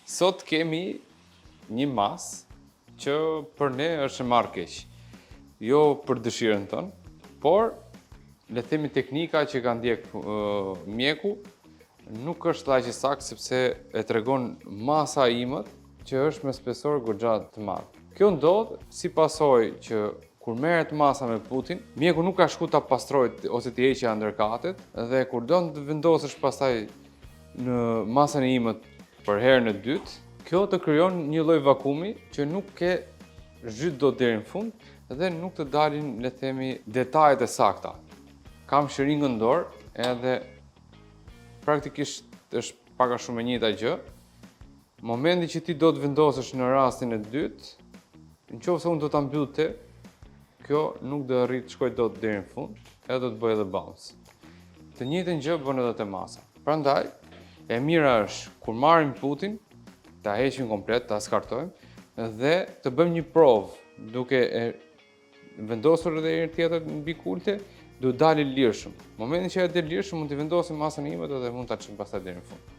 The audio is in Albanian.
Sot kemi një masë që për ne është e marrë keq. Jo për dëshirën tonë, por le të themi teknika që ka ndjek mjeku nuk është aq e saktë sepse e tregon masa imët që është me spesor goxha të madh. Kjo ndodh si pasojë që kur merret masa me Putin, mjeku nuk ka shku ta pastrojë ose t'i heqë ndërkatet dhe kur do të vendosësh pastaj në masën e imët për herën e dytë, kjo të krijon një lloj vakumi që nuk ke zhyt dot deri në fund dhe nuk të dalin, le të themi, detajet e sakta. Kam shëringën në dorë edhe praktikisht është pak a shumë e njëjta gjë. Momenti që ti do të vendosësh në rastin e dytë, nëse unë do ta mbyll ti, kjo nuk do arrit të shkojë dot deri në fund, edhe do të bëjë edhe bounce. Të njëjtën gjë bën edhe te masa. Prandaj, e mira është kur marrim Putin, ta heqim komplet, ta skartojmë dhe të bëjmë një provë duke e vendosur edhe herë tjetër mbi kulte, do dalë lirshëm. Momentin që e del lirshëm, mund të vendosim masën e imët dhe mund ta çojmë pastaj deri në fund.